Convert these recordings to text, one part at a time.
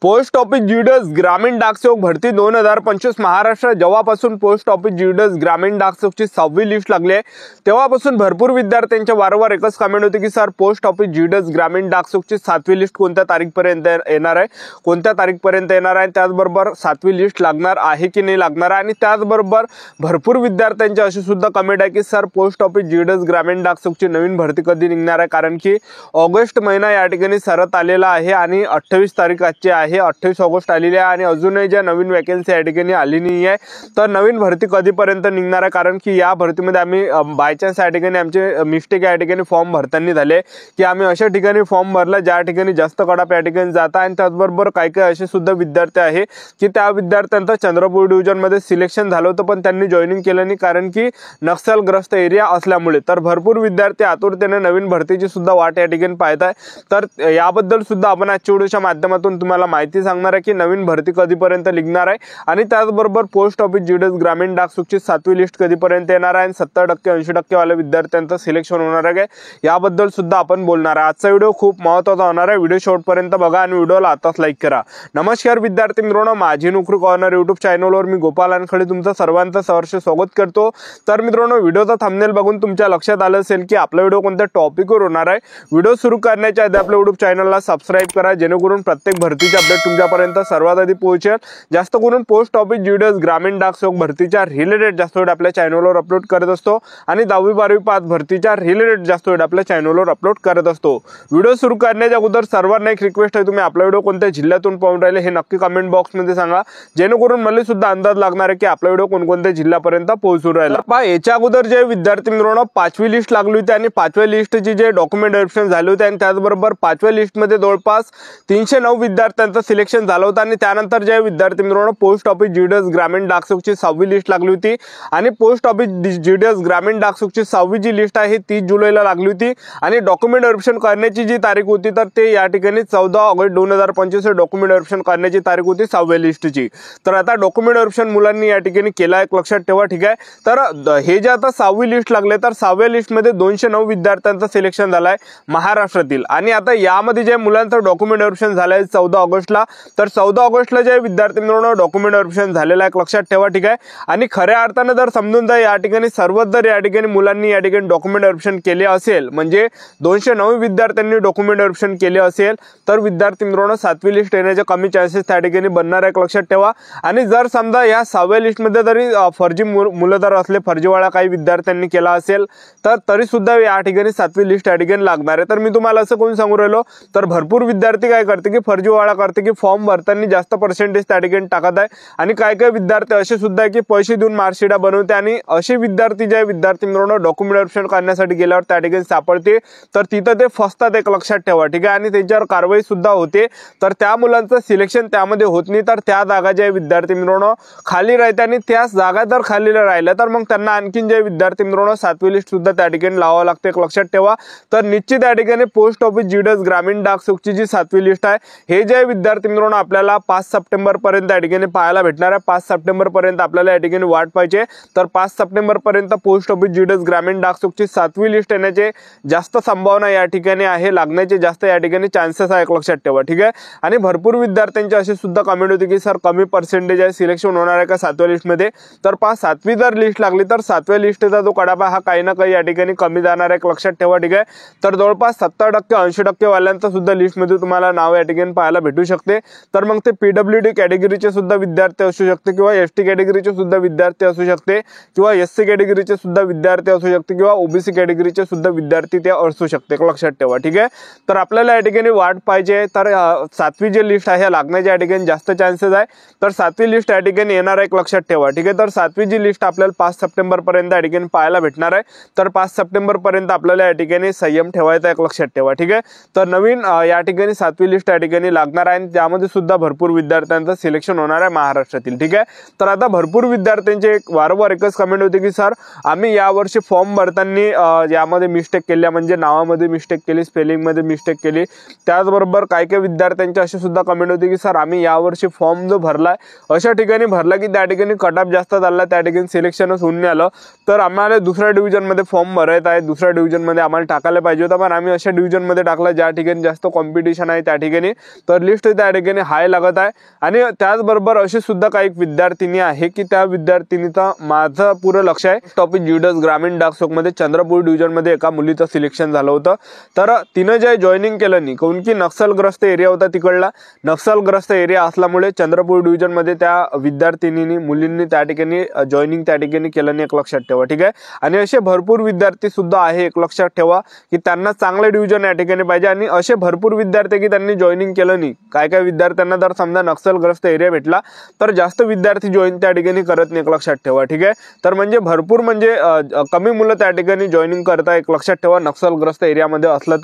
Post office GDS ग्रामीण डाकसेवक भरती 2025 महाराष्ट्र जेव्हापासून पोस्ट ऑफिस जीडीएस ग्रामीण डाकसेवकची 6वी लिस्ट लागली आहे तेव्हापासून भरपूर विद्यार्थ्यांच्या वारंवार एकच कमेंट होती की सर पोस्ट ऑफिस जीडीएस ग्रामीण डाकसेवकची 7वी लिस्ट कोणत्या तारीखपर्यंत येणार आहे, कोणत्या तारीखपर्यंत येणार आहे, त्याचबरोबर 7वी लिस्ट लागणार आहे की नाही लागणार आहे। आणि त्याचबरोबर भरपूर विद्यार्थ्यांची अशी सुद्धा कमेंट आहे की सर पोस्ट ऑफिस जीडीएस ग्रामीण डाकसेवकची नवीन भरती कधी निघणार आहे, कारण की ऑगस्ट महिना या ठिकाणी सरत आलेला आहे आणि 28 तारीख आजची आहे, 28 ऑगस्ट आलेली आहे आणि अजूनही ज्या नवीन वॅकन्सी या ठिकाणी आली नाही आहे। तर नवीन भरती कधीपर्यंत निघणार आहे, कारण की या भरतीमध्ये आम्ही बाय चान्स या ठिकाणी आमचे मिस्टेक या ठिकाणी फॉर्म भरताना झाले की आम्ही अशा ठिकाणी फॉर्म भरला ज्या ठिकाणी जास्त कडाप या ठिकाणी जाता आणि त्याचबरोबर काही काही असे सुद्धा विद्यार्थी आहे की त्या विद्यार्थ्यांचं चंद्रपूर डिव्हिजन मध्ये सिलेक्शन झालं होतं पण त्यांनी जॉईनिंग केलं नाही कारण की नक्षलग्रस्त एरिया असल्यामुळे। तर भरपूर विद्यार्थी आतुरतेने नवीन भरतीची सुद्धा वाट या ठिकाणी पाहत आहे। तर याबद्दल सुद्धा आपण आजच्या व्हिडिओच्या माध्यमातून तुम्हाला माहिती सांगणार आहे की नवीन भरती कधीपर्यंत निघणार आहे आणि त्याचबरोबर पोस्ट ऑफिस जीडीएस ग्रामीण डाकसेवकची 7वी लिस्ट कधीपर्यंत येणार आहे आणि 70% 80% वाले विद्यार्थ्यांचं सिलेक्शन होणार आहे याबद्दल सुद्धा आपण बोलणार आहे। आजचा व्हिडिओ खूप महत्त्वाचा होणार आहे, व्हिडिओ शेवटपर्यंत बघा आणि व्हिडिओला आताच लाईक करा। नमस्कार विद्यार्थी मित्रांनो, माझी नोकरी कॉर्नर युट्यूब चॅनलवर मी गोपाल वानखडे तुमचं सर्वांचं सहर्ष स्वागत करतो। तर मित्रांनो, व्हिडिओचा थंबनेल बघून तुमच्या लक्षात आलं असेल की आपला व्हिडिओ कोणत्या टॉपिकवर होणार आहे। व्हिडिओ सुरू करण्याच्या आधी आपल्या युट्यूब चॅनलला सबस्क्राइब करा जेणेकरून प्रत्येक भरतीचे अपडेट तुमच्यापर्यंत सर्वात आधी पोहोचेल। जास्त करून पोस्ट ऑफिस जीडीएस ग्रामीण डाकसेवक भरतीच्या रिलेटेड जास्त व्हिडिओ आपल्या चॅनलवर अपलोड करत असतो आणि 10वी 12वी पास भरतीच्या रिलेटेड जास्त व्हिडिओ आपल्या चॅनलवर अपलोड करत असतो। व्हिडिओ सुरू करण्याच्या अगोदर सर्वांना एक रिक्वेस्ट आहे, तुम्ही आपला व्हिडिओ कोणत्या जिल्ह्यातून पाहून राहिले हे नक्की कमेंट बॉक्स मध्ये सांगा जेणेकरून मला सुद्धा अंदाज लागणार आहे की आपला व्हिडिओ कोणकोणत्या जिल्ह्यापर्यंत पोहोचू राहिला। पहा, याच्या अगोदर जे विद्यार्थी मित्रांनो 5वी लिस्ट लागली होती आणि 5व्या लिस्टची जे डॉक्युमेंट व्हेरिफिकेशन झाले होते आणि त्याचबरोबर 5व्या लिस्ट मध्ये जवळपास 309 विद्यार्थ्यांचं सिलेक्शन झालं होतं आणि त्यानंतर जे विद्यार्थी मित्रांनो पोस्ट ऑफिस जीडीएस ग्रामीण डाकसेवकची 6वी लिस्ट लागली होती आणि पोस्ट ऑफिस जीडीएस ग्रामीण डाकसेवकची 6वी जी लिस्ट आहे 30 जुलैला लागली होती आणि डॉक्युमेंट व्हेरिफिकेशन करण्याची जी तारीख होती तर ते या ठिकाणी 14 ऑगस्ट 2025 डॉक्युमेंट व्हेरिफिकेशन करण्याची तारीख होती 6व्या लिस्टची। तर आता डॉक्युमेंट व्हेरिफिकेशन मुलांनी या ठिकाणी केला आहे, लक्षात ठेवा, ठीक आहे। तर हे जे आता 6वी लिस्ट लागले तर 6व्या लिस्ट मध्ये 209 विद्यार्थ्यांचं सिलेक्शन झालं आहे महाराष्ट्रातील आणि आता यामध्ये जे मुलांचं डॉक्युमेंट व्हेरिफिकेशन झालं आहे 14 ऑगस्टला, तर 14 ऑगस्टला जे विद्यार्थी मित्रांनो डॉक्युमेंट व्हेरिफिकेशन झालेलं आहे, लक्षात ठेवा, ठीक आहे। आणि खऱ्या अर्थाने जर समजून जा या ठिकाणी सर्वच जर या ठिकाणी मुलांनी या ठिकाणी डॉक्युमेंट व्हेरिफिकेशन केले असेल म्हणजे 209 विद्यार्थ्यांनी डॉक्युमेंट व्हेरिफिकेशन केले असेल तर विद्यार्थी मित्रांनो 7वी लिस्ट येण्याचे कमी चान्सेस त्या ठिकाणी बनणार आहे, लक्षात ठेवा। आणि जर समजा या 6व्या लिस्ट मध्ये जरी फर्जी मुलं जर असले, फर्जीवाळा काही विद्यार्थ्यांनी केला असेल तर तरी सुद्धा या ठिकाणी 7वी लिस्ट या ठिकाणी लागणार आहे। तर मी तुम्हाला असं कोण सांगू राहिलो, तर भरपूर विद्यार्थी काय करते की फर्जीवाळा करते की फॉर्म भरताना जास्त पर्सेंटेज त्या ठिकाणी टाकत आहे आणि काही काही विद्यार्थी असे सुद्धा आहे की पैसे देऊन मार्कशीट बनवते आणि असे विद्यार्थी जे विद्यार्थी मित्रांनो डॉक्युमेंट व्हेरिफिकेशन करण्यासाठी गेल्यावर त्या ठिकाणी सापडते तर तिथं ते फसतात, एक लक्षात ठेवा, ठीक आहे। आणि त्यांच्यावर कारवाई सुद्धा होते तर त्या मुलांचं सिलेक्शन त्यामध्ये होत नाही तर त्या जागा जे विद्यार्थी मित्रांनो खाली राहते आणि त्याच जागा जर खाली राहिल्या तर मग त्यांना आणखीन जे विद्यार्थी मित्रांनो 7वी लिस्ट सुद्धा त्या ठिकाणी लावावं लागते, एक लक्षात ठेवा। तर निश्चित या ठिकाणी पोस्ट ऑफिस जीडीएस ग्रामीण डाकसेवकची जी 7वी लिस्ट आहे हे जे विद्यार्थी मित्रांनो आपल्याला 5 सप्टेंबर पर्यंत या ठिकाणी पाहायला भेटणार आहे। 5 सप्टेंबर पर्यंत आपल्याला या ठिकाणी वाट पाहिजे तर 5 सप्टेंबर पर्यंत पोस्ट ऑफिस जीडीएस ग्रामीण डाकसेवकची 7वी लिस्ट येण्याचे जास्त संभावना या ठिकाणी आहे, लागण्याचे जास्त या ठिकाणी चान्सेस आहे, लक्षात ठेवा, ठीक आहे। आणि भरपूर विद्यार्थ्यांची अशी सुद्धा कमेंट होती की सर कमी पर्सेंटेज आहे, सिलेक्शन होणार आहे का 7व्या लिस्ट मध्ये, तर 7वी जर लिस्ट लागली तर 7व्या लिस्टचा जो कडापा हा काही ना काही या ठिकाणी कमी जाणार आहे, लक्षात ठेवा, ठीक आहे। तर जवळपास 70% 80% वाल्यांचं सुद्धा लिस्ट मध्ये तुम्हाला नाव या ठिकाणी पाहायला भेटू शकते। तर मग ते पीडब्ल्यूडी कॅटेगरीचे सुद्धा विद्यार्थी असू शकते किंवा एसटी कॅटेगरीचे सुद्धा विद्यार्थी असू शकते किंवा एससी कॅटेगरीचे सुद्धा विद्यार्थी असू शकते किंवा ओबीसी कॅटेगरीचे सुद्धा विद्यार्थी ते असू शकते, लक्षात ठेवा, ठीक आहे। तर आपल्याला या ठिकाणी वाट पाहिजे तर 7वी जी लिस्ट आहे लागण्याच्या या ठिकाणी जास्त चान्सेस आहे तर 7वी लिस्ट या ठिकाणी येणार आहे, लक्षात ठेवा, ठीक आहे। तर 7वी जी लिस्ट आपल्याला 5 सप्टेंबर पर्यंत या ठिकाणी पाहायला भेटणार आहे तर 5 सप्टेंबर पर्यंत आपल्याला या ठिकाणी संयम ठेवायचा आहे, लक्षात ठेवा, ठीक आहे। तर नवीन या ठिकाणी 7वी लिस्ट या ठिकाणी लागणार आहे आणि त्यामध्ये सुद्धा भरपूर विद्यार्थ्यांचं सिलेक्शन होणार आहे महाराष्ट्रातील, ठीक आहे। तर आता भरपूर विद्यार्थ्यांचे वारंवार एकच कमेंट होते की सर आम्ही यावर्षी फॉर्म भरताना यामध्ये मिस्टेक केल्या म्हणजे नावामध्ये मिस्टेक केली, स्पेलिंग मध्ये मिस्टेक केली। त्याचबरोबर काही काही विद्यार्थ्यांची अशी सुद्धा कमेंट होती की सर आम्ही यावर्षी फॉर्म जो भरलाय अशा ठिकाणी भरला की त्या ठिकाणी कटऑफ जास्त झाला, त्या ठिकाणी सिलेक्शनच होऊन नाही आलं तर आम्हाला दुसऱ्या डिव्हिजन मध्ये फॉर्म भरायचा आहे, दुसऱ्या डिव्हिजन मध्ये आम्हाला टाकायला पाहिजे होता पण आम्ही अशा डिव्हिजन मध्ये टाकला ज्या ठिकाणी जास्त कॉम्पिटिशन आहे त्या ठिकाणी, तर लिस्ट जास्त त्या ठिकाणी हाय लागत आहे। आणि त्याचबरोबर अशी सुद्धा काही विद्यार्थिनी आहे की त्या विद्यार्थिनीचा माझं पुरं लक्ष आहे टॉपिक ज्युडस ग्रामीण डाक मध्ये चंद्रपूर डिव्हिजन मध्ये एका मुलीचं सिलेक्शन झालं होतं। तर तिनं जे जॉईनिंग केलं नाही, काऊन की नक्षलग्रस्त एरिया होता, तिकडला नक्षलग्रस्त एरिया असल्यामुळे चंद्रपूर डिव्हिजन मध्ये त्या विद्यार्थिनींनी मुलींनी त्या ठिकाणी जॉईनिंग त्या ठिकाणी केलं नाही, एक लक्षात ठेवा, ठीक आहे। आणि असे भरपूर विद्यार्थी सुद्धा आहे, एक लक्षात ठेवा की त्यांना चांगले डिव्हिजन या ठिकाणी पाहिजे। आणि असे भरपूर विद्यार्थी की त्यांनी जॉईनिंग केलं नाही, काय काय विद्यार्थ्यांना जर समजा नक्षलग्रस्त एरिया भेटला तर जास्त विद्यार्थी जॉईन त्या ठिकाणी करत नाही, एक लक्षात ठेवा, ठीक आहे। तर म्हणजे भरपूर म्हणजे कमी मुलं त्या ठिकाणी जॉईनिंग करता, एक लक्षात ठेवा, नक्षलग्रस्त एरियामध्ये असलं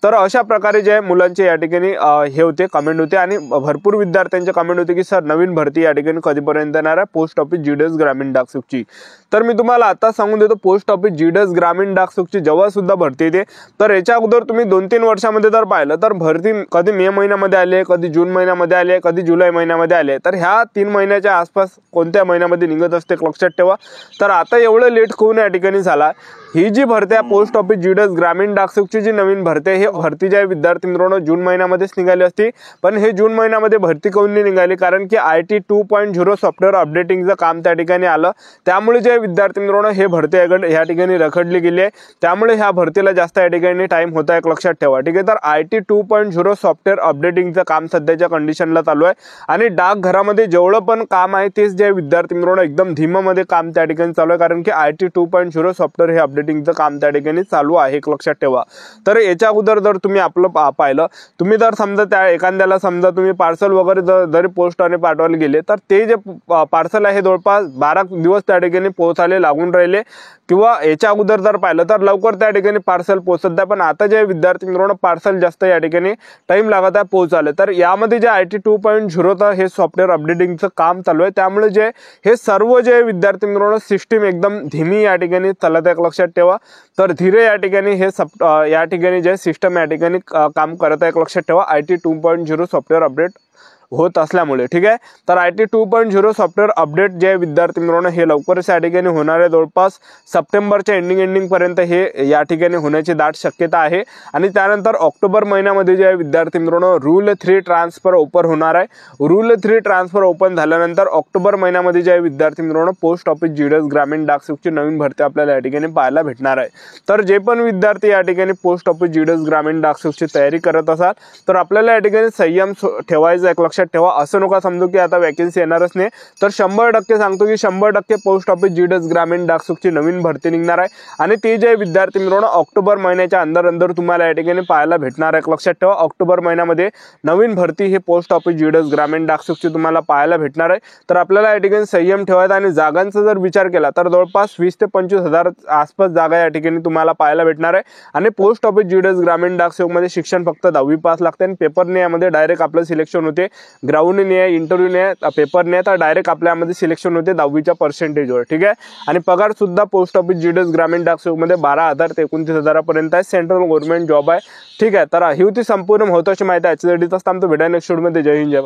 तर अशा प्रकारे जे मुलांचे या ठिकाणी हे होते, कमेंट होते। आणि भरपूर विद्यार्थ्यांचे कमेंट होते की सर नवीन भरती या ठिकाणी कधीपर्यंत येणार आहे पोस्ट ऑफिस ज्युडस ग्रामीण डाकसुखची। तर मी तुम्हाला आता सांगून देतो, पोस्ट ऑफिस ज्युडस ग्रामीण डाकसुखची जेव्हा सुद्धा भरती येते तर याच्या अगोदर तुम्ही 2-3 वर्षामध्ये जर पाहिलं तर भरती कधी मे महिन्यामध्ये आली, कधी जून महिन्यामध्ये आली, कधी जुलै महिन्यामध्ये आली। तर ह्या 3 महिन्याच्या आसपास कोणत्या महिन्यामध्ये निघत असते, लक्षात ठेवा। तर आता एवढं लेट होऊन या ठिकाणी झाला। ही जी भरती आहे पोस्ट ऑफिस ज्युडस ग्रामीण डाकसुखची जी नवीन भरती आहे, हे भरती जी आहे विद्यार्थी मित्रांनो जून महिन्यामध्येच निघाली असती, पण हे जून महिन्यामध्ये भरती काऊन नाही निघाली, कारण की IT 2.0 सॉफ्टवेअर अपडेटिंगचं काम त्या ठिकाणी आलं, त्यामुळे जे विद्यार्थी मित्रांनो हे भरती या ठिकाणी रखडली गेली आहे, त्यामुळे ह्या भरतीला जास्त या ठिकाणी टाइम होता, एक लक्षात ठेवा, ठीक आहे। तर IT 2.0 सॉफ्टवेअर अपडेटिंगचं काम सध्याच्या कंडिशनला चालू आहे। आणि डाकघरामध्ये जेवढं पण काम आहे तेच जे विद्यार्थी मित्रांनो एकदम धीमामध्ये काम त्या ठिकाणी चालू आहे, कारण की IT 2.0 सॉफ्टवेअर हे अपडेटिंगचं काम त्या ठिकाणी चालू आहे, एक लक्षात ठेवा। तर याच्या अगोदर जर तुम्ही आपलं पाहिलं, तुम्ही जर समजा त्या एखाद्याला समजा तुम्ही पार्सल वगैरे जरी पोस्टाने पाठवायला गेले तर ते जे पार्सल आहे जवळपास 12 दिवस त्या ठिकाणी पोहोचायला लागून राहिले, किंवा याच्या अगोदर जर पाहिलं तर लवकर त्या ठिकाणी पार्सल पोहोचत आहे, पण आता जे विद्यार्थी मित्रांनो पार्सल जास्त या ठिकाणी टाइम लागत आहे पोहोचायला। तर यामध्ये जे IT 2.0 हे सॉफ्टवेअर अपडेटिंगचं काम चालू आहे, त्यामुळे जे हे सर्व जे विद्यार्थी मित्रांनो सिस्टीम एकदम धीमी या ठिकाणी चालत आहे, एक लक्षात ठेवा। तर धीरे या ठिकाणी हे या ठिकाणी जे सिस्टम या ठिकाणी काम करत आहे, एक लक्षात ठेवा, IT 2.0 सॉफ्टवेअर अपडेट होत असल्यामुळे, ठीक आहे। तर IT 2.0 सॉफ्टवेअर अपडेट जे विद्यार्थी मित्रांनो हे लवकरच या ठिकाणी होणार आहे, जवळपास सप्टेंबरच्या एंडिंग पर्यंत हे या ठिकाणी होण्याची दाट शक्यता आहे। आणि त्यानंतर ऑक्टोबर महिन्यामध्ये जे विद्यार्थी मित्रांनो रूल 3 ट्रान्सफर ओपन होणार आहे। रूल 3 ट्रान्सफर ओपन झाल्यानंतर ऑक्टोबर महिन्यामध्ये जे विद्यार्थी मित्रांनो पोस्ट ऑफिस ज्युडस ग्रामीण डाकसुखची नवीन भरती आपल्याला या ठिकाणी पाहायला भेटणार आहे। तर जे पण विद्यार्थी या ठिकाणी पोस्ट ऑफिस ज्युडस ग्रामीण डाकसुखची तयारी करत असाल तर आपल्याला या ठिकाणी संयम ठेवायचा, एक लक्षात ठेवा। असं नका समजू की आता वॅकन्सी येणारच नाही, तर 100% सांगतो की 100% पोस्ट ऑफिस ज्युडस ग्रामीण डाकसुखची नवीन भरती निघणार आहे। आणि ते जे विद्यार्थी मित्रांनो ऑक्टोबर महिन्याच्या अंदर तुम्हाला या ठिकाणी पाहायला भेटणार आहे, लक्षात ठेवा। ऑक्टोबर महिन्यामध्ये नवीन भरती ही पोस्ट ऑफिस ज्युडस ग्रामीण डाकसुखची तुम्हाला पाहायला भेटणार आहे। तर आपल्याला या ठिकाणी संयम ठेवायचा। आणि जागांचा जर विचार केला तर जवळपास 20 ते 25 हजार आसपास जागा या ठिकाणी तुम्हाला पाहायला भेटणार आहे। आणि पोस्ट ऑफिस ज्युडस ग्रामीण डाकसुखमध्ये शिक्षण फक्त 10वी पास लागते, आणि पेपरने यामध्ये डायरेक्ट आपलं सिलेक्शन होते, ग्राउंड नाही, इंटरव्ह्यू नाही, पेपर नाही, तर डायरेक्ट आपल्यामध्ये सिलेक्शन होते 10वीच्या पर्सेंटेजवर, ठीक आहे। आणि पगार सुद्धा पोस्ट ऑफिस ज्युडस ग्रामीण डाकसुखमध्ये 12,000 ते 29,000 आहे, सेंट्रल गव्हर्नमेंट जॉब आहे, ठीक आहे। तर ही होती संपूर्ण महत्त्वाची माहिती आजच्यासाठी, तसं आमचं भेटा नेक्स्ट व्हिडिओमध्ये। जय हिंद, जय